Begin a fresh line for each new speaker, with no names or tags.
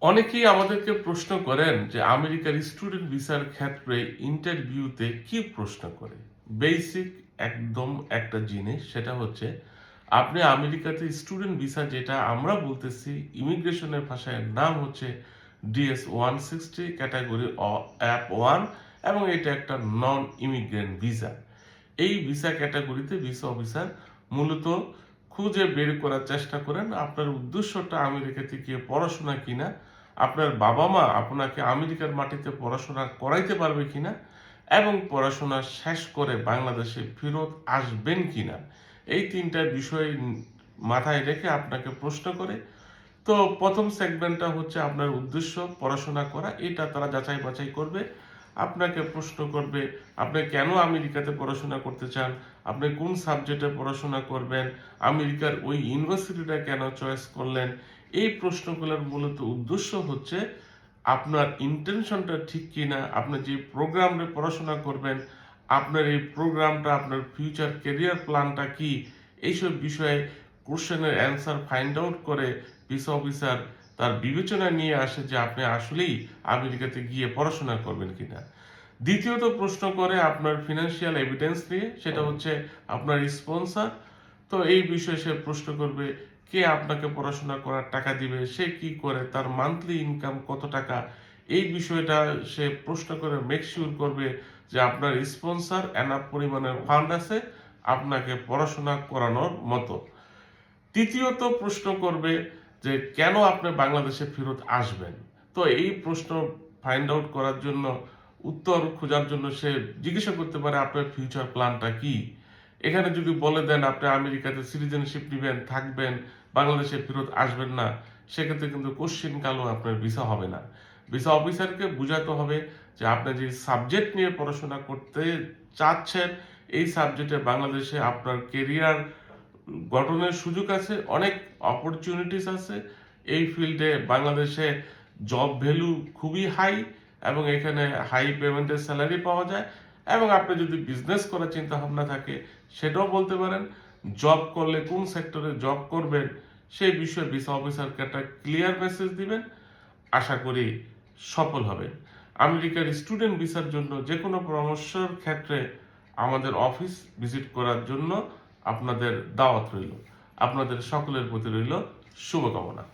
অনেকেই আমাদেরকে প্রশ্ন করেন যে আমেরিকার স্টুডেন্ট ভিসার ক্ষেত্রে ইন্টারভিউতে কি প্রশ্ন করে। বেসিক একদম একটা জিনিস, সেটা হচ্ছে আপনি আমেরিকাতে স্টুডেন্ট ভিসা, যেটা আমরা বলতেছি ইমিগ্রেশনের ভাষায় নাম হচ্ছে DS-160 ক্যাটাগরি অ্যাপ 1, এবং এটা একটা নন ইমিগ্রেন্ট ভিসা। এই ভিসা ক্যাটাগরিতে ভিসা অফিসার মূলত খুঁজে বের করার চেষ্টা করেন আপনার উদ্দেশ্যটা আমেরিকাতে গিয়ে পড়াশোনা কিনা, আপনার বাবা মা আপনাকে আমেরিকার মাটিতে পড়াশোনা করাইতে পারবে কিনা, এবং পড়াশোনা শেষ করে বাংলাদেশে ফেরত আসবেন কিনা। এই তিনটা বিষয় মাথায় রেখে আপনাকে প্রশ্ন করে। তো প্রথম সেগমেন্টটা হচ্ছে আপনার উদ্দেশ্য পড়াশোনা করা, এটা তারা যাচাই বাছাই করবে। আপনাকে প্রশ্ন করবে আপনি কেন আমেরিকাতে পড়াশোনা করতে চান, আপনি কোন সাবজেক্টে পড়াশোনা করবেন, আমেরিকার ওই ইউনিভার্সিটিটা কেন চয়েস করলেন। এই প্রশ্নগুলোর মূলত উদ্দেশ্য হচ্ছে আপনার ইন্টেনশনটা ঠিক কিনা, আপনি যে প্রোগ্রামে পড়াশোনা করবেন, আপনার এই প্রোগ্রামটা আপনার ফিউচার ক্যারিয়ার প্ল্যানটা কি, এইসব বিষয়ে কোশ্চেনের অ্যান্সার ফাইন্ড আউট করে ভিসা অফিসার তার বিবেচনায় নিয়ে আসে যে আপনি আসলেই আমেরিকাতে গিয়ে পড়াশোনা করবেন কিনা। দ্বিতীয়ত প্রশ্ন করে আপনার ফিনান্সিয়াল এভিডেন্স নিয়ে, সেটা হচ্ছে আপনার স্পন্সর। তো এই বিষয়ে সে প্রশ্ন করবে কে আপনাকে পড়াশোনা করার টাকা দিবে, সে কি করে, তার মান্থলি ইনকাম কত টাকা। এই বিষয়টা সে প্রশ্ন করে মেক শিওর করবে যে আপনার স্পন্সর এনাফ পরিমাণের ফান্ড আছে আপনাকে পড়াশোনা করানোর মতো। তৃতীয়ত প্রশ্ন করবে যে কেন আপনি বাংলাদেশে ফেরত আসবেন। তো এই প্রশ্ন ফাইন্ড আউট করার জন্য, উত্তর খোঁজার জন্য সে জিজ্ঞাসা করতে পারে আপনার ফিউচার প্ল্যানটা কি। এখানে যদি বলে দেন আপনি আমেরিকাতে সিটিজেনশিপ নেবেন, থাকবেন, বাংলাদেশে ফেরত আসবেন না, সেক্ষেত্রে কিন্তু কোশ্চিন কালও আপনার ভিসা হবে না। ভিসা অফিসারকে বুঝাতে হবে যে আপনি যে সাবজেক্ট নিয়ে পড়াশোনা করতে চাচ্ছেন, এই সাবজেক্টে বাংলাদেশে আপনার কেরিয়ার গঠনের সুযোগ আছে, অনেক অপরচুনিটিস আছে। এই ফিল্ডে বাংলাদেশে জব ভ্যালু খুবই হাই, এবং এখানে হাই পেমেন্টের স্যালারি পাওয়া যায়। এবং আপনি যদি বিজনেস করার চিন্তা ভাবনা থাকে সেটাও বলতে পারেন। জব করলে কোন সেক্টরে জব করবেন সেই বিষয়ে ভিসা অফিসারকে একটা ক্লিয়ার মেসেজ দিবেন। আশা করি সফল হবেন। আমেরিকার স্টুডেন্ট ভিসার জন্য যে কোনো পরামর্শের ক্ষেত্রে আমাদের অফিস ভিজিট করার জন্য আপনাদের দাওয়াত রইল। আপনাদের সকলের প্রতি রইল শুভকামনা।